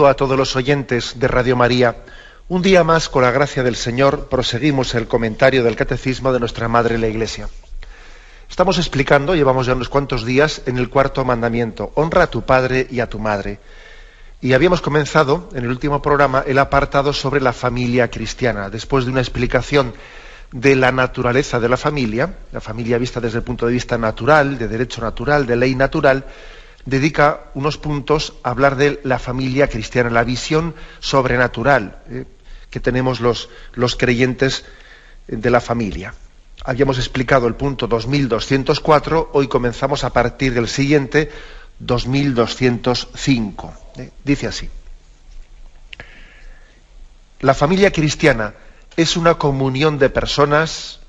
A todos los oyentes de Radio María, un día más, con la gracia del Señor, proseguimos el comentario del Catecismo de nuestra Madre la Iglesia. Estamos explicando, llevamos ya unos cuantos días, en el cuarto mandamiento: honra a tu padre y a tu madre. Y habíamos comenzado, en el último programa, el apartado sobre la familia cristiana, después de una explicación de la naturaleza de la familia vista desde el punto de vista natural, de derecho natural, de ley natural. Dedica unos puntos a hablar de la familia cristiana, la visión sobrenatural que tenemos los creyentes de la familia. Habíamos explicado el punto 2204, hoy comenzamos a partir del siguiente, 2205. Dice así: la familia cristiana es una comunión de personas,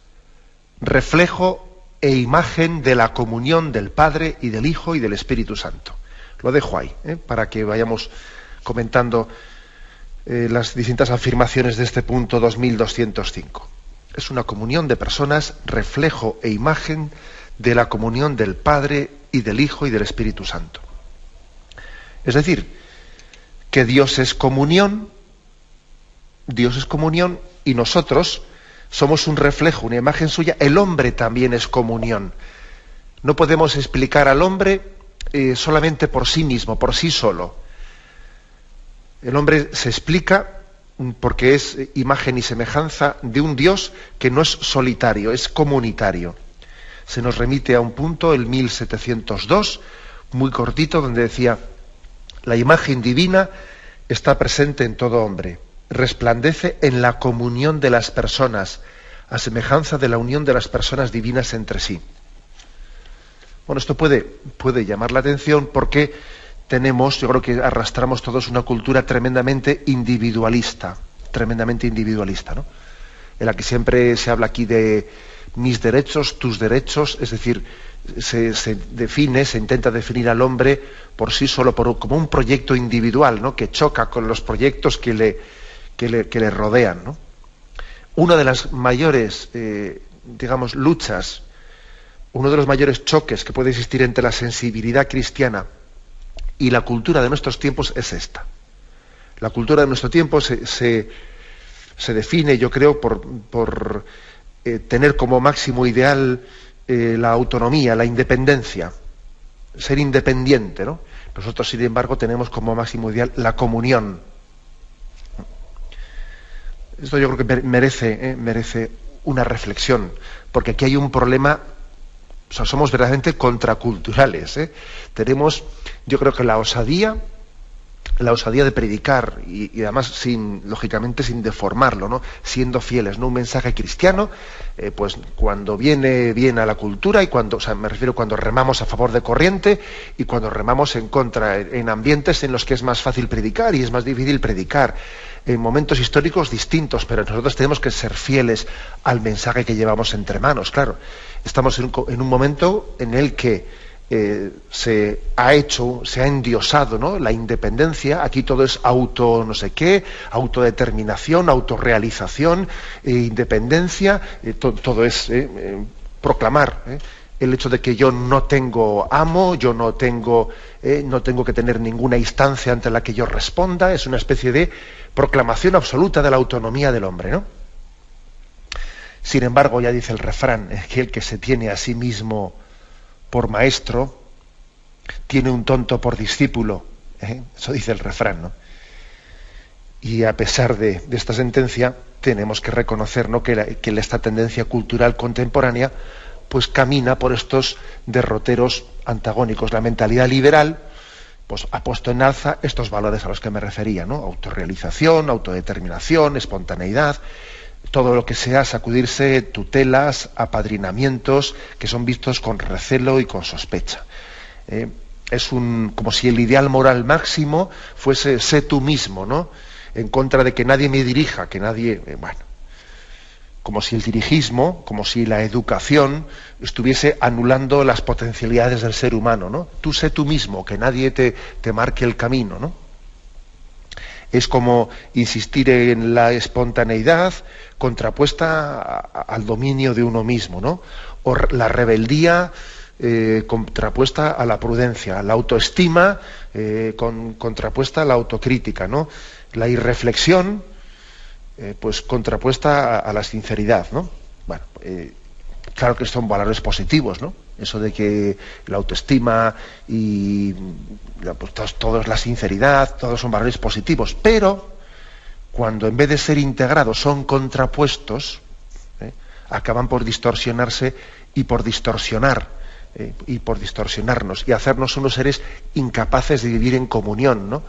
reflejo e imagen de la comunión del Padre y del Hijo y del Espíritu Santo. Lo dejo ahí, para que vayamos comentando las distintas afirmaciones de este punto 2205. Es una comunión de personas, reflejo e imagen de la comunión del Padre y del Hijo y del Espíritu Santo. Es decir, que Dios es comunión y nosotros somos un reflejo, una imagen suya. El hombre también es comunión. No podemos explicar al hombre solamente por sí mismo, por sí solo. El hombre se explica porque es imagen y semejanza de un Dios que no es solitario, es comunitario. Se nos remite a un punto, el 1702, muy cortito, donde decía: la imagen divina está presente en todo hombre, resplandece en la comunión de las personas, a semejanza de la unión de las personas divinas entre sí. Bueno, esto puede llamar la atención porque yo creo que arrastramos todos una cultura tremendamente individualista, ¿no? En la que siempre se habla aquí de mis derechos, tus derechos, es decir, se intenta definir al hombre por sí solo, como un proyecto individual, ¿no?, que choca con los proyectos que le rodean, ¿no? Una de las mayores, luchas, uno de los mayores choques que puede existir entre la sensibilidad cristiana y la cultura de nuestros tiempos es esta. La cultura de nuestro tiempo se define, yo creo, por tener como máximo ideal la autonomía, la independencia, ser independiente, ¿no? Nosotros, sin embargo, tenemos como máximo ideal la comunión. Esto yo creo que merece una reflexión, porque aquí hay un problema. O sea, somos verdaderamente contraculturales. Tenemos, yo creo que la osadía de predicar y además lógicamente sin deformarlo, ¿no?, siendo fieles, ¿no?, un mensaje cristiano, pues cuando viene bien a la cultura y cuando remamos a favor de corriente y cuando remamos en contra, en ambientes en los que es más fácil predicar y es más difícil predicar, en momentos históricos distintos, pero nosotros tenemos que ser fieles al mensaje que llevamos entre manos. Claro, estamos en un momento en el que se ha endiosado, ¿no?, la independencia. Aquí todo es no sé qué, autodeterminación, autorrealización, independencia, todo es proclamar el hecho de que yo no tengo amo, yo no tengo que tener ninguna instancia ante la que yo responda. Es una especie de proclamación absoluta de la autonomía del hombre, ¿no? Sin embargo, ya dice el refrán, que el que se tiene a sí mismo por maestro tiene un tonto por discípulo. Eso dice el refrán, ¿no? Y a pesar de esta sentencia, tenemos que reconocer, ¿no?, que esta tendencia cultural contemporánea pues camina por estos derroteros antagónicos. La mentalidad liberal pues ha puesto en alza estos valores a los que me refería, ¿no? Autorrealización, autodeterminación, espontaneidad, todo lo que sea sacudirse tutelas, apadrinamientos que son vistos con recelo y con sospecha. Es como si el ideal moral máximo fuese sé tú mismo, ¿no?, en contra de que nadie me dirija, que nadie... como si el dirigismo, como si la educación estuviese anulando las potencialidades del ser humano, ¿no? Tú sé tú mismo, que nadie te marque el camino, ¿no? Es como insistir en la espontaneidad contrapuesta al dominio de uno mismo, ¿no? O la rebeldía contrapuesta a la prudencia, la autoestima contrapuesta a la autocrítica, ¿no? La irreflexión pues contrapuesta a la sinceridad, ¿no? Bueno, claro que son valores positivos, ¿no? Eso de que la autoestima y pues, todo es la sinceridad, todos son valores positivos, pero cuando en vez de ser integrados son contrapuestos, acaban por distorsionarse y por distorsionarnos y hacernos unos seres incapaces de vivir en comunión, ¿no?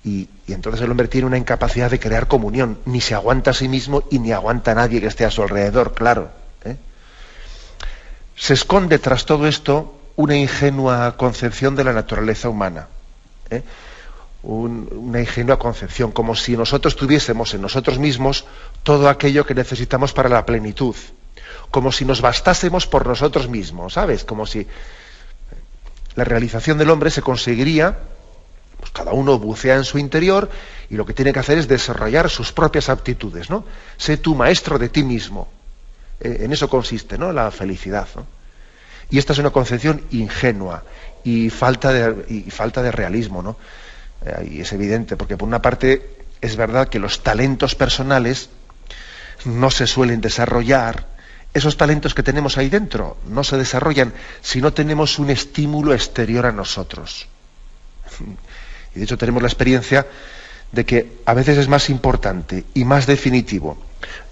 Y entonces el hombre tiene una incapacidad de crear comunión, ni se aguanta a sí mismo y ni aguanta a nadie que esté a su alrededor, claro. Se esconde tras todo esto una ingenua concepción de la naturaleza humana, una ingenua concepción, como si nosotros tuviésemos en nosotros mismos todo aquello que necesitamos para la plenitud, como si nos bastásemos por nosotros mismos, ¿sabes? Como si la realización del hombre se conseguiría, pues cada uno bucea en su interior y lo que tiene que hacer es desarrollar sus propias aptitudes, ¿no? Sé tú maestro de ti mismo. En eso consiste, ¿no?, la felicidad, ¿no? Y esta es una concepción ingenua y falta de realismo, ¿no? Y es evidente, porque por una parte es verdad que los talentos personales no se suelen desarrollar. Esos talentos que tenemos ahí dentro no se desarrollan si no tenemos un estímulo exterior a nosotros. Y de hecho tenemos la experiencia de que a veces es más importante y más definitivo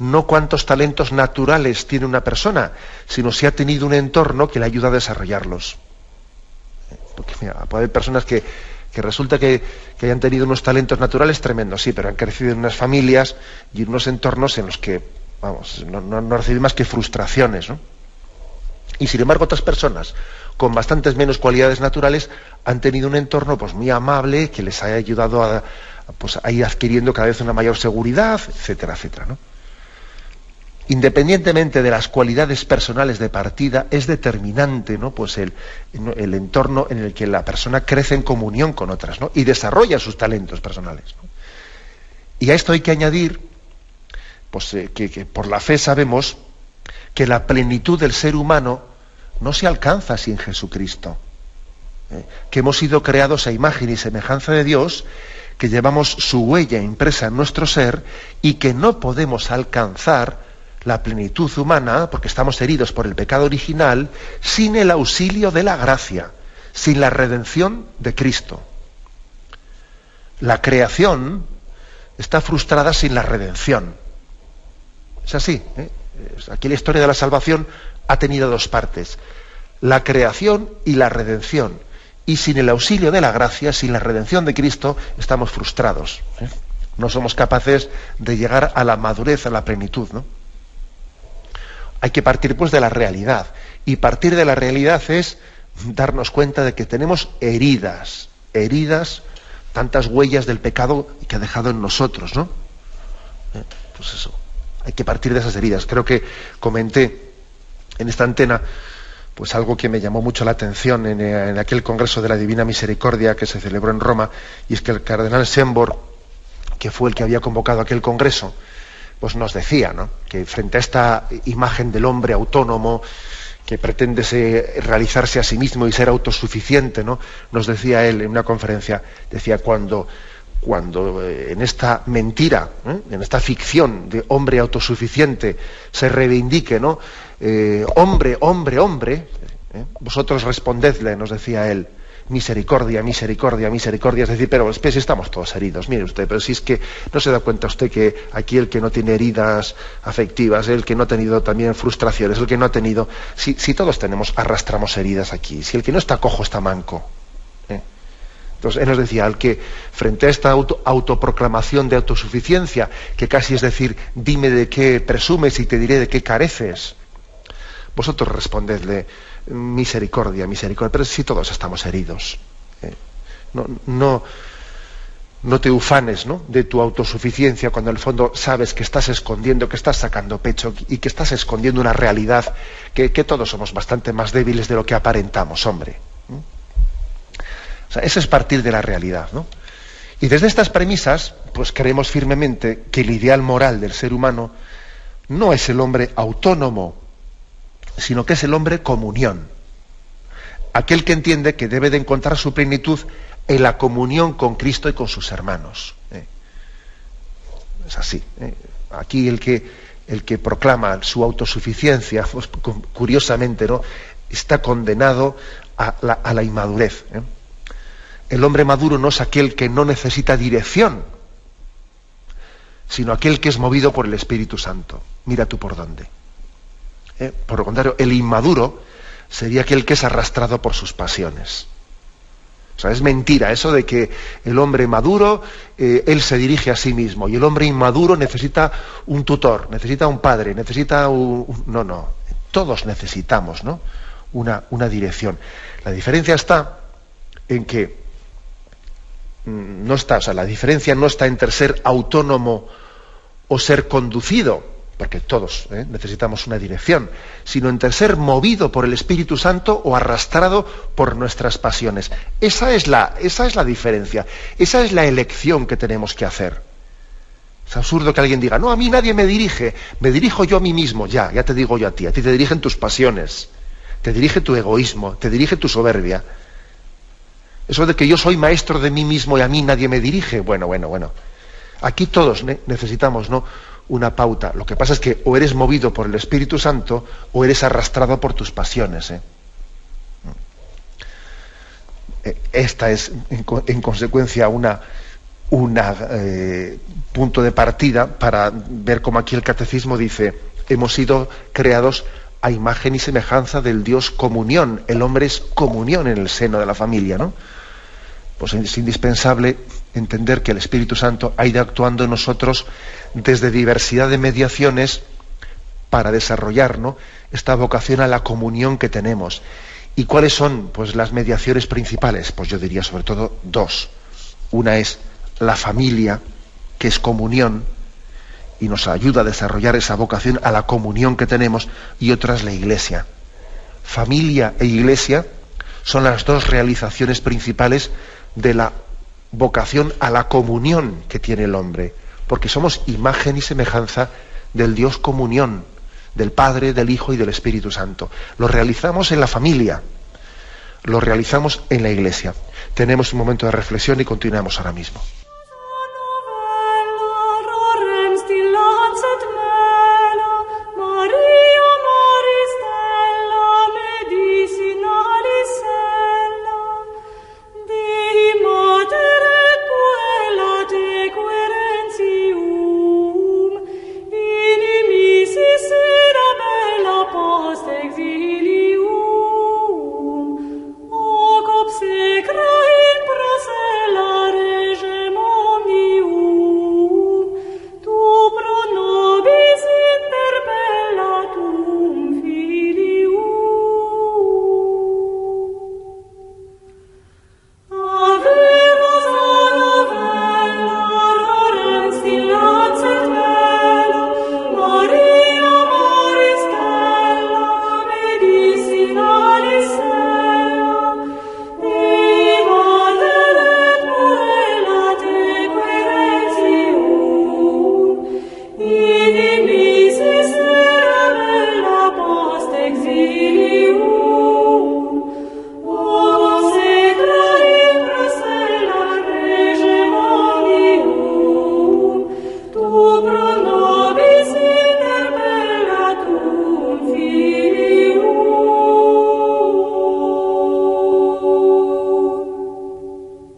no cuántos talentos naturales tiene una persona, sino si ha tenido un entorno que le ayuda a desarrollarlos. Porque mira, puede haber personas que resulta que hayan tenido unos talentos naturales tremendos, sí, pero han crecido en unas familias y en unos entornos en los que, vamos, no reciben más que frustraciones, ¿no? Y sin embargo otras personas con bastantes menos cualidades naturales han tenido un entorno pues muy amable que les haya ayudado a ir adquiriendo cada vez una mayor seguridad, etcétera, etcétera, ¿no? Independientemente de las cualidades personales de partida, es determinante, ¿no?, pues el entorno en el que la persona crece en comunión con otras, ¿no?, y desarrolla sus talentos personales, ¿no? Y a esto hay que añadir pues, que por la fe sabemos que la plenitud del ser humano no se alcanza sin Jesucristo, que hemos sido creados a imagen y semejanza de Dios, que llevamos su huella impresa en nuestro ser y que no podemos alcanzar la plenitud humana, porque estamos heridos por el pecado original, sin el auxilio de la gracia, sin la redención de Cristo. La creación está frustrada sin la redención. Es así, ¿eh? Aquí la historia de la salvación ha tenido dos partes: la creación y la redención. Y sin el auxilio de la gracia, sin la redención de Cristo, estamos frustrados, ¿eh? No somos capaces de llegar a la madurez, a la plenitud, ¿no? Hay que partir pues de la realidad. Y partir de la realidad es darnos cuenta de que tenemos heridas, tantas huellas del pecado que ha dejado en nosotros, ¿no? Pues eso, hay que partir de esas heridas. Creo que comenté en esta antena pues algo que me llamó mucho la atención en aquel Congreso de la Divina Misericordia que se celebró en Roma, y es que el cardenal Sembor, que fue el que había convocado aquel congreso, pues nos decía, ¿no?, que frente a esta imagen del hombre autónomo que pretende realizarse a sí mismo y ser autosuficiente, ¿no?, nos decía él en una conferencia, decía, cuando en esta mentira, en esta ficción de hombre autosuficiente se reivindique, ¿no?, hombre, vosotros respondedle, nos decía él, misericordia, misericordia, misericordia. Es decir, pero si estamos todos heridos, mire usted, pero si es que no se da cuenta usted que aquí el que no tiene heridas afectivas, el que no ha tenido también frustraciones, el que no ha tenido, si todos arrastramos heridas aquí, si el que no está cojo está manco, ¿eh? Entonces él nos decía, al que frente a esta autoproclamación de autosuficiencia, que casi es decir, dime de qué presumes y te diré de qué careces, vosotros respondedle, misericordia, misericordia. Pero si todos estamos heridos, no te ufanes, ¿no?, de tu autosuficiencia, cuando en el fondo sabes que estás escondiendo, que estás sacando pecho y que estás escondiendo una realidad que todos somos bastante más débiles de lo que aparentamos, hombre. O sea, eso es partir de la realidad, ¿no? Y desde estas premisas, pues creemos firmemente que el ideal moral del ser humano no es el hombre autónomo, sino que es el hombre comunión. aquel que entiende que debe de encontrar su plenitud en la comunión con Cristo y con sus hermanos. Es así. Aquí el que proclama su autosuficiencia, pues, curiosamente, ¿no?, está condenado a la inmadurez. El hombre maduro no es aquel que no necesita dirección, sino aquel que es movido por el Espíritu Santo. Mira tú por dónde. Por lo contrario, el inmaduro sería aquel que es arrastrado por sus pasiones. O sea, es mentira eso de que el hombre maduro, él se dirige a sí mismo, y el hombre inmaduro necesita un tutor, necesita un padre, necesita un... No, todos necesitamos, ¿no?, una dirección. La diferencia está en que la diferencia no está entre ser autónomo o ser conducido, porque todos necesitamos una dirección, sino entre ser movido por el Espíritu Santo o arrastrado por nuestras pasiones. Esa es la diferencia, esa es la elección que tenemos que hacer. Es absurdo que alguien diga, no, a mí nadie me dirige, me dirijo yo a mí mismo. Ya te digo yo a ti te dirigen tus pasiones, te dirige tu egoísmo, te dirige tu soberbia. Eso de que yo soy maestro de mí mismo y a mí nadie me dirige, bueno. Aquí todos necesitamos, ¿no?, una pauta. Lo que pasa es que o eres movido por el Espíritu Santo o eres arrastrado por tus pasiones. Esta es, en consecuencia, una punto de partida para ver cómo aquí el Catecismo dice: hemos sido creados a imagen y semejanza del Dios comunión. El hombre es comunión en el seno de la familia, ¿no? Pues es indispensable entender que el Espíritu Santo ha ido actuando en nosotros desde diversidad de mediaciones para desarrollar, ¿no?, esta vocación a la comunión que tenemos. ¿Y cuáles son, pues, las mediaciones principales? Pues yo diría sobre todo dos. Una es la familia, que es comunión, y nos ayuda a desarrollar esa vocación a la comunión que tenemos, y otra es la Iglesia. Familia e Iglesia son las dos realizaciones principales de la vocación a la comunión que tiene el hombre, porque somos imagen y semejanza del Dios comunión, del Padre, del Hijo y del Espíritu Santo. Lo realizamos en la familia, lo realizamos en la Iglesia. Tenemos un momento de reflexión y continuamos ahora mismo.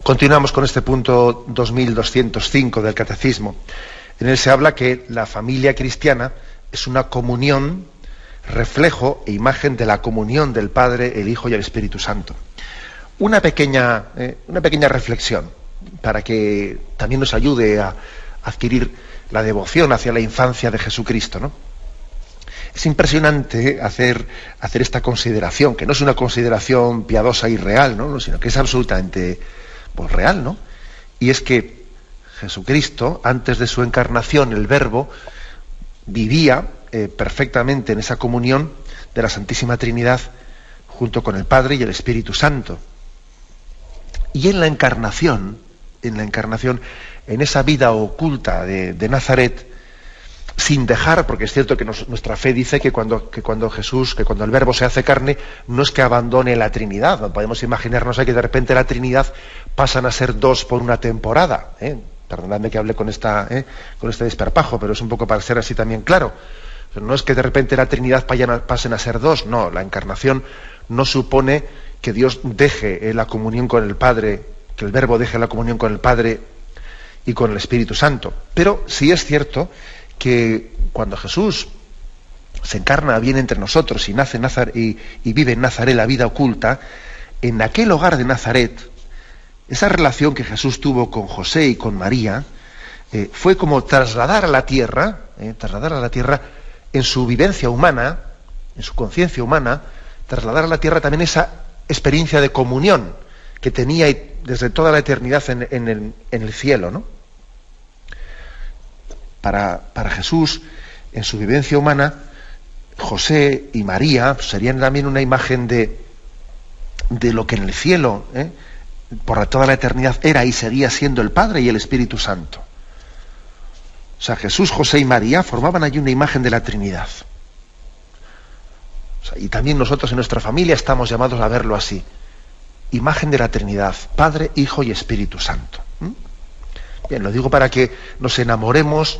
Continuamos con este punto 2205 del Catecismo. En él se habla que la familia cristiana es una comunión, reflejo e imagen de la comunión del Padre, el Hijo y el Espíritu Santo. Una pequeña reflexión para que también nos ayude a adquirir la devoción hacia la infancia de Jesucristo, ¿no? Es impresionante hacer esta consideración, que no es una consideración piadosa y real, ¿no?, sino que es absolutamente, pues, real, ¿no? Y es que Jesucristo, antes de su encarnación, el Verbo, vivía perfectamente en esa comunión de la Santísima Trinidad junto con el Padre y el Espíritu Santo. Y en la encarnación, en esa vida oculta de Nazaret, sin dejar, porque es cierto que nuestra fe dice que cuando el Verbo se hace carne, no es que abandone la Trinidad. No podemos imaginarnos que de repente la Trinidad pasan a ser dos por una temporada. Perdonadme que hable con este desparpajo, pero es un poco para ser así también claro. No es que de repente la Trinidad pasen a ser dos, no. La encarnación no supone que Dios deje la comunión con el Padre, que el Verbo deje la comunión con el Padre y con el Espíritu Santo. Pero sí es cierto que cuando Jesús se encarna, viene entre nosotros y nace y vive en Nazaret la vida oculta, en aquel hogar de Nazaret, esa relación que Jesús tuvo con José y con María, fue como trasladar a la tierra en su vivencia humana, en su conciencia humana, trasladar a la tierra también esa experiencia de comunión que tenía desde toda la eternidad en el cielo, ¿no? Para Jesús, en su vivencia humana, José y María serían también una imagen de lo que en el cielo, por toda la eternidad, era y seguía siendo el Padre y el Espíritu Santo. O sea, Jesús, José y María formaban allí una imagen de la Trinidad. O sea, y también nosotros en nuestra familia estamos llamados a verlo así. Imagen de la Trinidad, Padre, Hijo y Espíritu Santo. Bien, lo digo para que nos enamoremos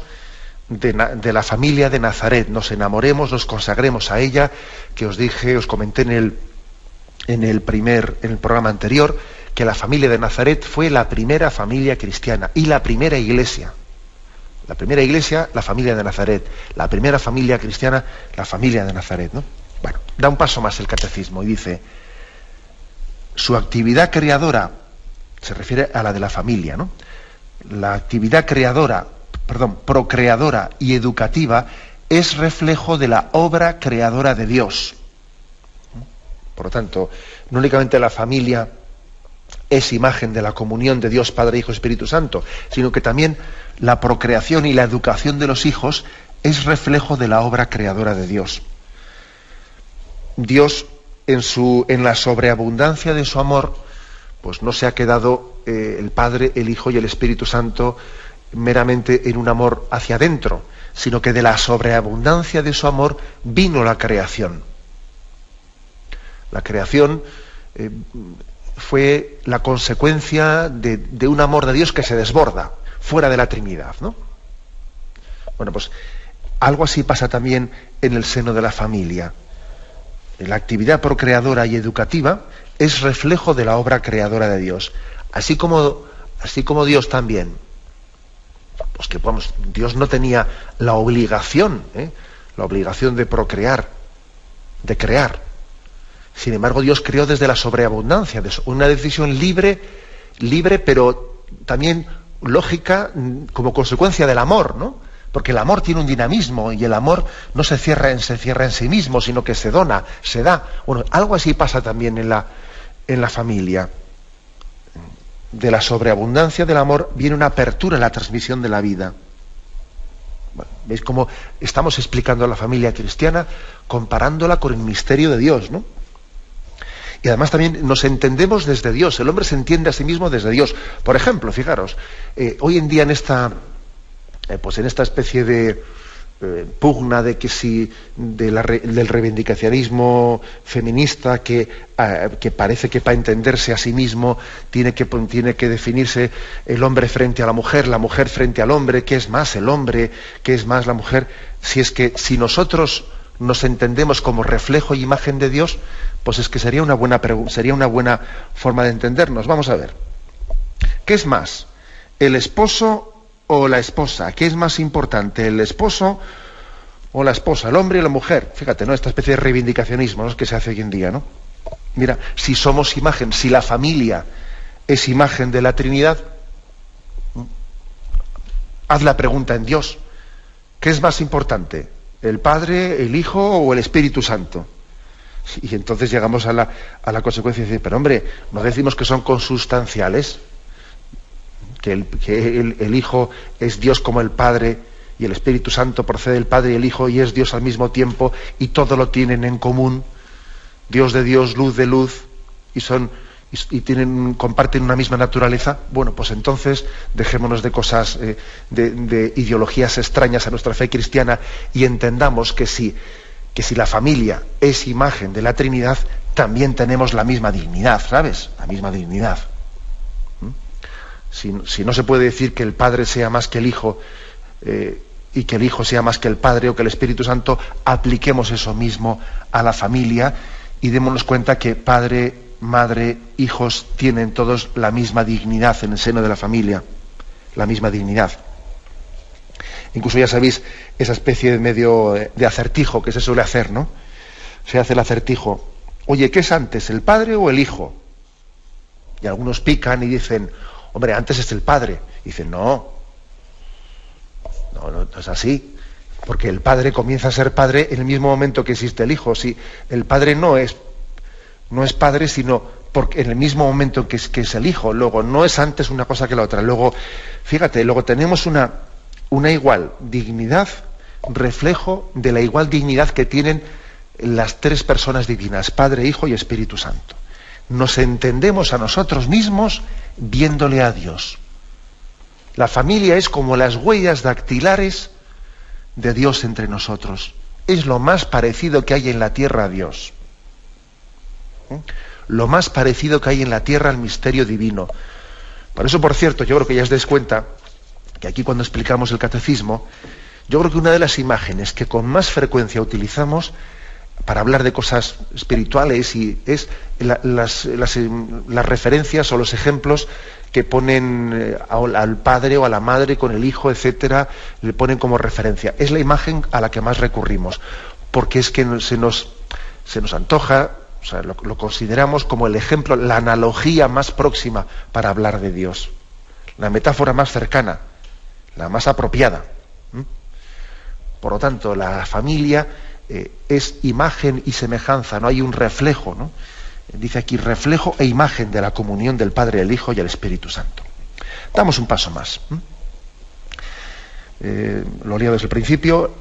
de la familia de Nazaret, nos enamoremos, nos consagremos a ella, que os comenté en el programa anterior, que la familia de Nazaret fue la primera familia cristiana y la primera iglesia. La primera iglesia, la familia de Nazaret. La primera familia cristiana, la familia de Nazaret, ¿no? Bueno, da un paso más el catecismo y dice: su actividad creadora, se refiere a la de la familia, ¿no? La actividad procreadora y educativa es reflejo de la obra creadora de Dios. Por lo tanto, no únicamente la familia es imagen de la comunión de Dios, Padre, Hijo y Espíritu Santo, sino que también la procreación y la educación de los hijos es reflejo de la obra creadora de Dios. Dios, en la sobreabundancia de su amor, pues no se ha quedado el Padre, el Hijo y el Espíritu Santo meramente en un amor hacia adentro, sino que de la sobreabundancia de su amor vino la creación. La creación fue la consecuencia de un amor de Dios que se desborda fuera de la Trinidad, ¿no? Bueno, pues algo así pasa también en el seno de la familia. La actividad procreadora y educativa es reflejo de la obra creadora de Dios. Así como Dios también, pues que Dios no tenía la obligación de procrear, de crear. Sin embargo, Dios creó desde la sobreabundancia, una decisión libre, pero también lógica como consecuencia del amor, ¿no? Porque el amor tiene un dinamismo y el amor no se cierra en sí mismo, sino que se dona, se da. Bueno, algo así pasa también en la familia. De la sobreabundancia del amor viene una apertura en la transmisión de la vida. Bueno, ¿veis cómo estamos explicando a la familia cristiana comparándola con el misterio de Dios, ¿no? Y además también nos entendemos desde Dios. El hombre se entiende a sí mismo desde Dios. Por ejemplo, fijaros, hoy en día en esta especie de pugna de que si del reivindicacionismo feminista que parece que para entenderse a sí mismo tiene que definirse el hombre frente a la mujer frente al hombre, ¿qué es más el hombre? ¿Qué es más la mujer? Si nosotros nos entendemos como reflejo y imagen de Dios, pues es que sería una buena forma de entendernos. Vamos a ver. ¿Qué es más? ¿El esposo o la esposa? ¿Qué es más importante, el esposo o la esposa, el hombre y la mujer? Fíjate, ¿no? Esta especie de reivindicacionismo, ¿no?, que se hace hoy en día, ¿no? Mira, si somos imagen, si la familia es imagen de la Trinidad, haz la pregunta en Dios: ¿qué es más importante, el Padre, el Hijo o el Espíritu Santo? Y entonces llegamos a la consecuencia de decir: pero hombre, no decimos que son consustanciales, que el Hijo es Dios como el Padre y el Espíritu Santo procede del Padre y el Hijo y es Dios al mismo tiempo y todo lo tienen en común, Dios de Dios, luz de luz, y y comparten una misma naturaleza, bueno, pues entonces dejémonos de cosas, de ideologías extrañas a nuestra fe cristiana y entendamos que si la familia es imagen de la Trinidad, también tenemos la misma dignidad, ¿sabes? La misma dignidad. Si no se puede decir que el Padre sea más que el Hijo y que el Hijo sea más que el Padre o que el Espíritu Santo, apliquemos eso mismo a la familia y démonos cuenta que Padre, Madre, hijos tienen todos la misma dignidad en el seno de la familia, la misma dignidad. Incluso ya sabéis esa especie de medio de acertijo que se suele hacer, ¿no? Se hace el acertijo. Oye, ¿qué es antes, el Padre o el Hijo? Y algunos pican y dicen, hombre, antes es el Padre. Y dicen, no es así. Porque el Padre comienza a ser Padre en el mismo momento que existe el Hijo. Si el Padre no es Padre, sino porque en el mismo momento en que es el Hijo. Luego, no es antes una cosa que la otra. Luego, fíjate, luego tenemos una igual dignidad, reflejo de la igual dignidad que tienen las tres personas divinas, Padre, Hijo y Espíritu Santo. Nos entendemos a nosotros mismos viéndole a Dios. La familia es como las huellas dactilares de Dios entre nosotros. Es lo más parecido que hay en la tierra a Dios. Lo más parecido que hay en la tierra al misterio divino. Por eso, por cierto, yo creo que ya os dais cuenta que aquí cuando explicamos el catecismo, yo creo que una de las imágenes que con más frecuencia utilizamos para hablar de cosas espirituales es las referencias o los ejemplos que ponen al padre o a la madre con el hijo, etcétera, le ponen como referencia. Es la imagen a la que más recurrimos, porque es que se nos antoja, o sea, lo consideramos como el ejemplo, la analogía más próxima para hablar de Dios, la metáfora más cercana, la más apropiada. Por lo tanto, la familia es imagen y semejanza, no hay un reflejo, ¿no? Dice aquí reflejo e imagen de la comunión del Padre, el Hijo y el Espíritu Santo. Damos un paso más. Lo leo desde el principio.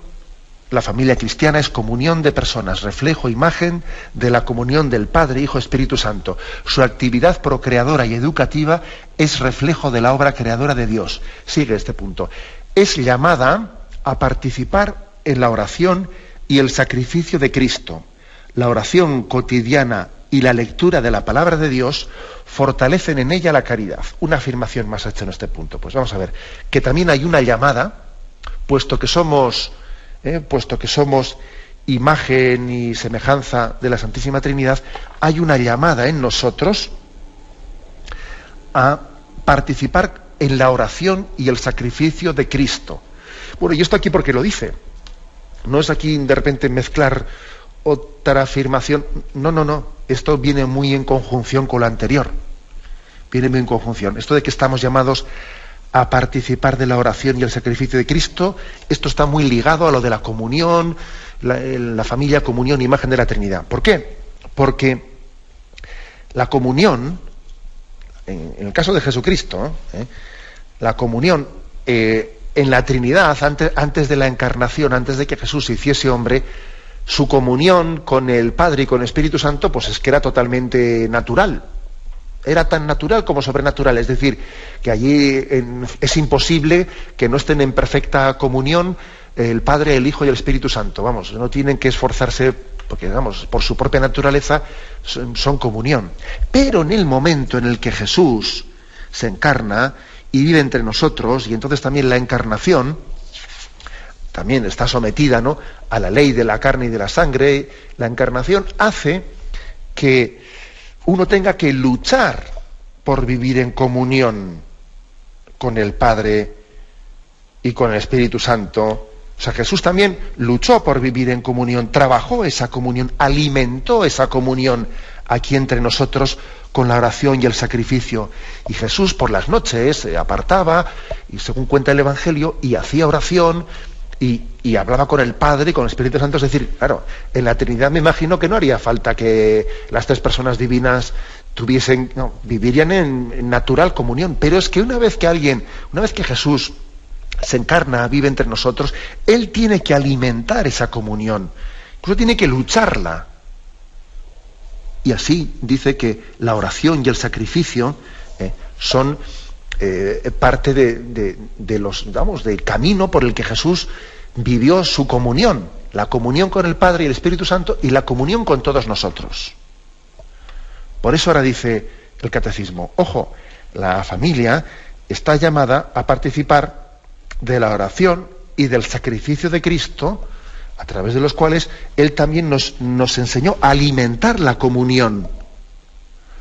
La familia cristiana es comunión de personas, reflejo, imagen de la comunión del Padre, Hijo, Espíritu Santo. Su actividad procreadora y educativa es reflejo de la obra creadora de Dios. Sigue este punto. Es llamada a participar en la oración y el sacrificio de Cristo. La oración cotidiana y la lectura de la palabra de Dios fortalecen en ella la caridad. Una afirmación más hecha en este punto. Pues vamos a ver, que también hay una llamada, puesto que somos imagen y semejanza de la Santísima Trinidad, hay una llamada en nosotros a participar en la oración y el sacrificio de Cristo. Bueno, y esto aquí porque lo dice. No es aquí de repente mezclar otra afirmación. No. Esto viene muy en conjunción con lo anterior. Viene muy en conjunción. Esto de que estamos llamados a participar de la oración y el sacrificio de Cristo, esto está muy ligado a lo de la comunión, la familia, comunión, imagen de la Trinidad. ¿Por qué? Porque la comunión, en el caso de Jesucristo, la comunión en la Trinidad, antes de la encarnación, antes de que Jesús se hiciese hombre, su comunión con el Padre y con el Espíritu Santo, pues es que era totalmente natural. Era tan natural como sobrenatural, es decir, que allí es imposible que no estén en perfecta comunión el Padre, el Hijo y el Espíritu Santo. Vamos, no tienen que esforzarse, porque vamos, por su propia naturaleza son comunión. Pero en el momento en el que Jesús se encarna y vive entre nosotros, y entonces también la encarnación también está sometida, ¿no?, a la ley de la carne y de la sangre, la encarnación hace que uno tenga que luchar por vivir en comunión con el Padre y con el Espíritu Santo. O sea, Jesús también luchó por vivir en comunión, trabajó esa comunión, alimentó esa comunión aquí entre nosotros con la oración y el sacrificio. Y Jesús por las noches se apartaba, y según cuenta el Evangelio, y hacía oración, y hablaba con el Padre y con el Espíritu Santo. Es decir, claro, en la Trinidad me imagino que no haría falta que las tres personas divinas vivirían en natural comunión. Pero es que una vez que Jesús se encarna, vive entre nosotros, Él tiene que alimentar esa comunión, incluso tiene que lucharla. Y así dice que la oración y el sacrificio son parte del camino por el que Jesús vivió su comunión, la comunión con el Padre y el Espíritu Santo y la comunión con todos nosotros. Por eso ahora dice el catecismo, ojo, la familia está llamada a participar de la oración y del sacrificio de Cristo, a través de los cuales Él también nos enseñó a alimentar la comunión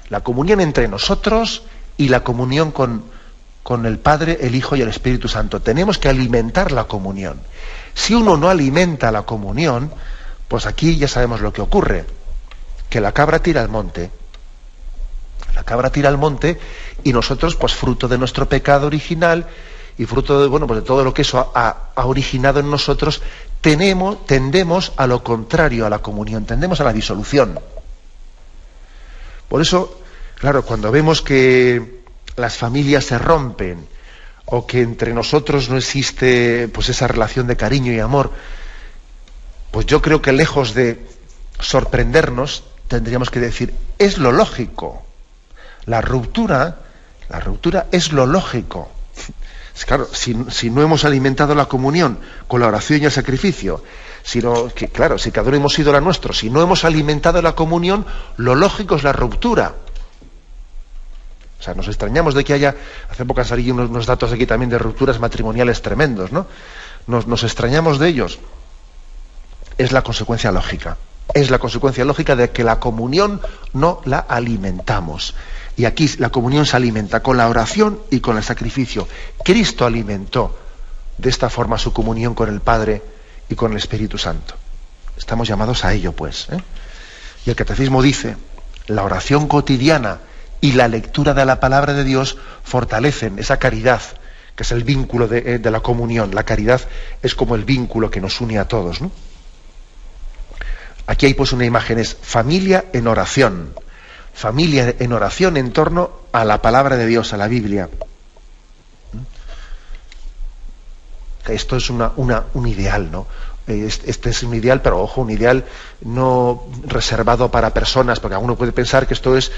entre nosotros y la comunión con el Padre, el Hijo y el Espíritu Santo. Tenemos que alimentar la comunión. Si uno no alimenta la comunión, pues aquí ya sabemos lo que ocurre, que la cabra tira al monte. La cabra tira al monte y nosotros, pues fruto de nuestro pecado original y fruto de todo lo que eso ha originado en nosotros, tendemos a lo contrario a la comunión, tendemos a la disolución. Por eso, claro, cuando vemos que las familias se rompen o que entre nosotros no existe pues esa relación de cariño y amor, pues yo creo que lejos de sorprendernos, tendríamos que decir, es lo lógico. La ruptura es lo lógico. Claro, si no hemos alimentado la comunión con la oración y el sacrificio, si cada uno hemos sido la nuestro, si no hemos alimentado la comunión, lo lógico es la ruptura. O sea, nos extrañamos de que haya, hace poco han salido unos datos aquí también de rupturas matrimoniales tremendos, ¿no? Nos extrañamos de ellos. Es la consecuencia lógica. Es la consecuencia lógica de que la comunión no la alimentamos. Y aquí la comunión se alimenta con la oración y con el sacrificio. Cristo alimentó de esta forma su comunión con el Padre y con el Espíritu Santo. Estamos llamados a ello, pues. Y el Catecismo dice, la oración cotidiana y la lectura de la palabra de Dios fortalecen esa caridad, que es el vínculo de la comunión. La caridad es como el vínculo que nos une a todos, ¿no? Aquí hay pues una imagen, es familia en oración. Familia en oración en torno a la palabra de Dios, a la Biblia. Esto es un ideal, ¿no? Este es un ideal, pero ojo, un ideal no reservado para personas, porque alguno puede pensar que esto es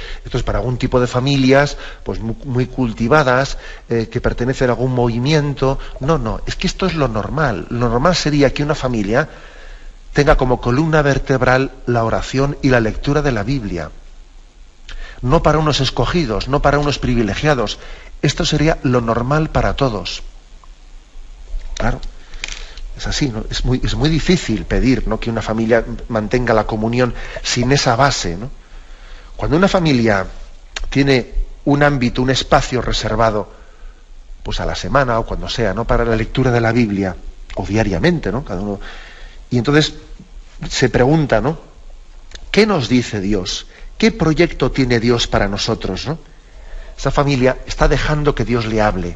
para algún tipo de familias, pues muy cultivadas, que pertenecen a algún movimiento. No, es que esto es lo normal. Lo normal sería que una familia tenga como columna vertebral la oración y la lectura de la Biblia. No para unos escogidos, no para unos privilegiados. Esto sería lo normal para todos. Claro, es así, ¿no? Es muy difícil pedir, ¿no?, que una familia mantenga la comunión sin esa base, ¿no? Cuando una familia tiene un ámbito, un espacio reservado, pues a la semana o cuando sea, ¿no?, para la lectura de la Biblia, o diariamente, ¿no?, cada uno, y entonces se pregunta, ¿no?, ¿qué nos dice Dios? ¿Qué proyecto tiene Dios para nosotros, ¿no? Esa familia está dejando que Dios le hable.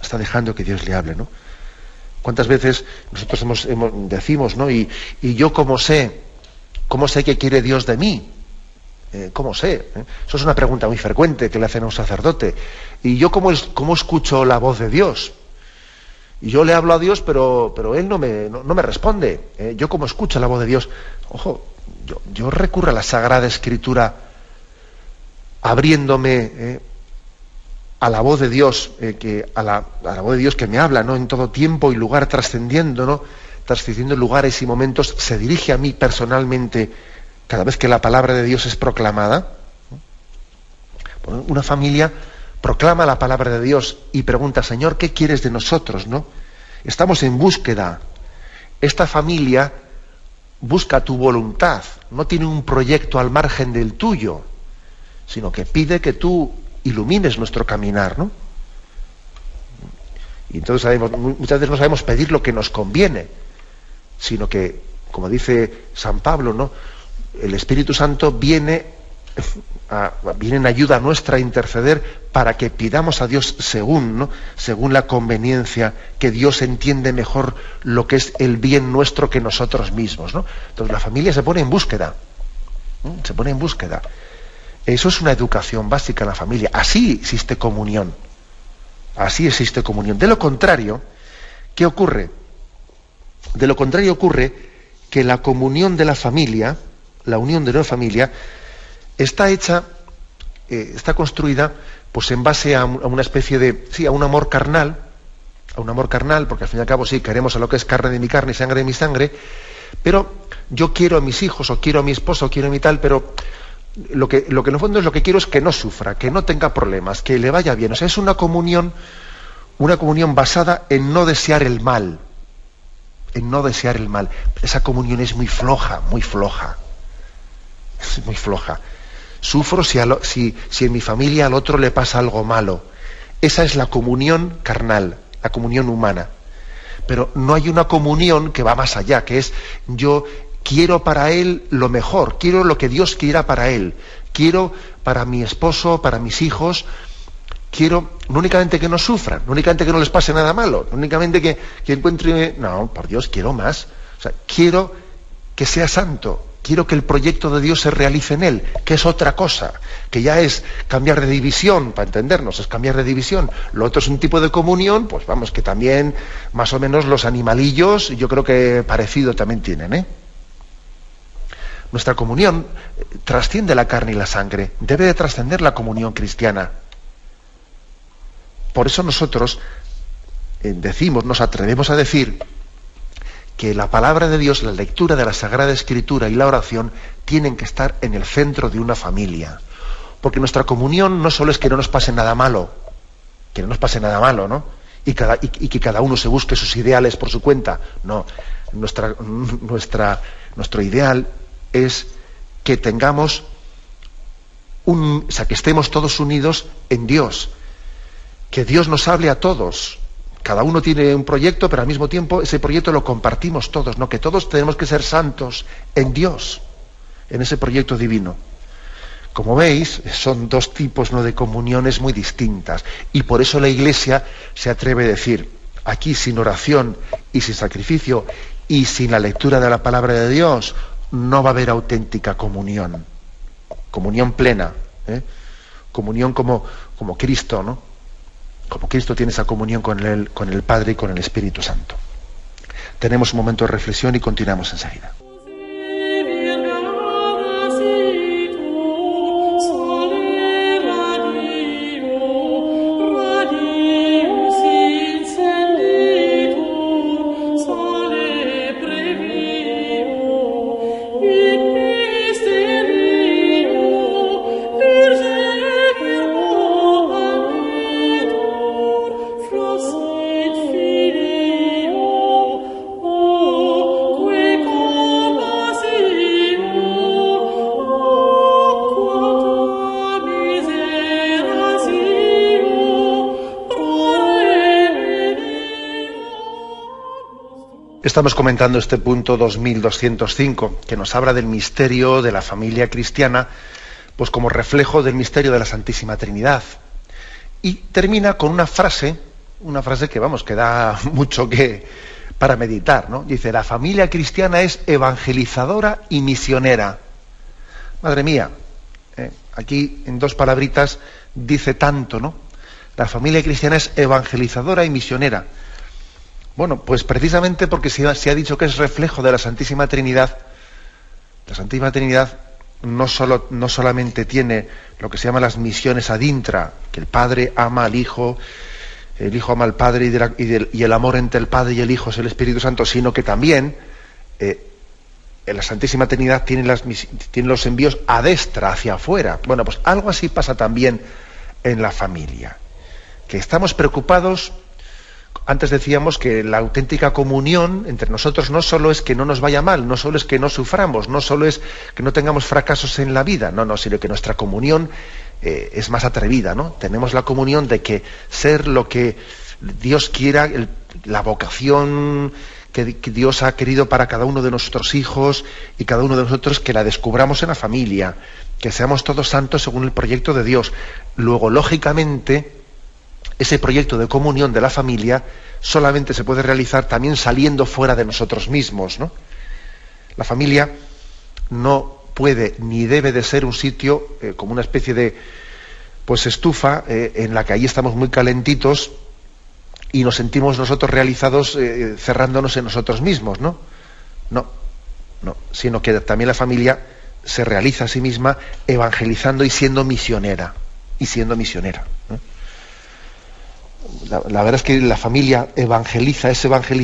Está dejando que Dios le hable, ¿no? ¿Cuántas veces nosotros decimos, ¿no? Y yo cómo sé qué quiere Dios de mí? ¿Cómo sé? Eso es una pregunta muy frecuente que le hacen a un sacerdote. ¿Y yo cómo escucho la voz de Dios? Y yo le hablo a Dios, pero Él no me responde. ¿Yo cómo escucho la voz de Dios? Ojo, yo recurro a la Sagrada Escritura abriéndome a la voz de Dios, a la voz de Dios que me habla, ¿no?, en todo tiempo y lugar, trascendiendo, ¿no?, trascendiendo lugares y momentos, se dirige a mí personalmente cada vez que la palabra de Dios es proclamada. Bueno, una familia proclama la palabra de Dios y pregunta, Señor, ¿qué quieres de nosotros, no? Estamos en búsqueda. Esta familia busca tu voluntad, no tiene un proyecto al margen del tuyo, sino que pide que tú ilumines nuestro caminar, ¿no? Y entonces muchas veces no sabemos pedir lo que nos conviene, sino que, como dice San Pablo, ¿no?, el Espíritu Santo viene en ayuda nuestra a interceder para que pidamos a Dios según la conveniencia, que Dios entiende mejor lo que es el bien nuestro que nosotros mismos, ¿no? Entonces la familia se pone en búsqueda, ¿no? Se pone en búsqueda. Eso es una educación básica en la familia. Así existe comunión. Así existe comunión. De lo contrario, ¿qué ocurre? De lo contrario ocurre que la comunión de la familia la unión de una familia, está hecha, está construida pues en base a una especie de, sí, a un amor carnal, porque al fin y al cabo sí, queremos a lo que es carne de mi carne y sangre de mi sangre, pero yo quiero a mis hijos, o quiero a mi esposo, o quiero a mi tal, pero lo que en el fondo es lo que quiero es que no sufra, que no tenga problemas, que le vaya bien. O sea, es una comunión basada en no desear el mal. En no desear el mal. Esa comunión es muy floja, muy floja. Es muy floja. Sufro si en mi familia al otro le pasa algo malo. Esa es la comunión carnal, la comunión humana. Pero no hay una comunión que va más allá, que es yo quiero para él lo mejor, quiero lo que Dios quiera para él, quiero para mi esposo, para mis hijos, quiero no únicamente que no sufran, no únicamente que no les pase nada malo, no únicamente que encuentre, no, por Dios, quiero más. O sea, quiero que sea santo, quiero que el proyecto de Dios se realice en él, que es otra cosa, que ya es cambiar de división, para entendernos, es cambiar de división. Lo otro es un tipo de comunión, pues vamos, que también más o menos los animalillos, yo creo que parecido también tienen, ¿eh? Nuestra comunión trasciende la carne y la sangre, debe de trascender la comunión cristiana. Por eso nosotros nos atrevemos a decir que la palabra de Dios, la lectura de la Sagrada Escritura y la oración tienen que estar en el centro de una familia. Porque nuestra comunión no solo es que no nos pase nada malo, ¿no? Y que cada uno se busque sus ideales por su cuenta. No, nuestro ideal es que tengamos que estemos todos unidos en Dios, que Dios nos hable a todos. Cada uno tiene un proyecto, pero al mismo tiempo ese proyecto lo compartimos todos, ¿no? Que todos tenemos que ser santos en Dios, en ese proyecto divino. Como veis, son dos tipos, ¿no?, de comuniones muy distintas. Y por eso la Iglesia se atreve a decir, aquí sin oración y sin sacrificio y sin la lectura de la palabra de Dios, no va a haber auténtica comunión. Comunión plena, ¿eh? Comunión como Cristo, ¿no? Como Cristo tiene esa comunión con el Padre y con el Espíritu Santo. Tenemos un momento de reflexión y continuamos enseguida. Estamos comentando este punto 2205, que nos habla del misterio de la familia cristiana, pues como reflejo del misterio de la Santísima Trinidad. Y termina con una frase que da mucho para meditar, ¿no? Dice, la familia cristiana es evangelizadora y misionera. Madre mía, aquí en dos palabritas dice tanto, ¿no? La familia cristiana es evangelizadora y misionera. Bueno, pues precisamente porque se ha dicho que es reflejo de la Santísima Trinidad. La Santísima Trinidad no solamente tiene lo que se llama las misiones ad intra, que el Padre ama al Hijo, el Hijo ama al Padre y el amor entre el Padre y el Hijo es el Espíritu Santo, sino que también en la Santísima Trinidad tiene los envíos ad extra, hacia afuera. Bueno, pues algo así pasa también en la familia, que estamos preocupados. Antes decíamos que la auténtica comunión entre nosotros no solo es que no nos vaya mal, no solo es que no suframos, no solo es que no tengamos fracasos en la vida, no, sino que nuestra comunión es más atrevida, ¿no? Tenemos la comunión de que ser lo que Dios quiera, la vocación que Dios ha querido para cada uno de nuestros hijos y cada uno de nosotros, que la descubramos en la familia, que seamos todos santos según el proyecto de Dios. Luego, lógicamente, ese proyecto de comunión de la familia solamente se puede realizar también saliendo fuera de nosotros mismos, ¿no? La familia no puede ni debe de ser un sitio como una especie de estufa en la que ahí estamos muy calentitos y nos sentimos nosotros realizados cerrándonos en nosotros mismos, ¿no? No, sino que también la familia se realiza a sí misma evangelizando y siendo misionera. ¿No? La verdad es que la familia evangeliza, es evangelizar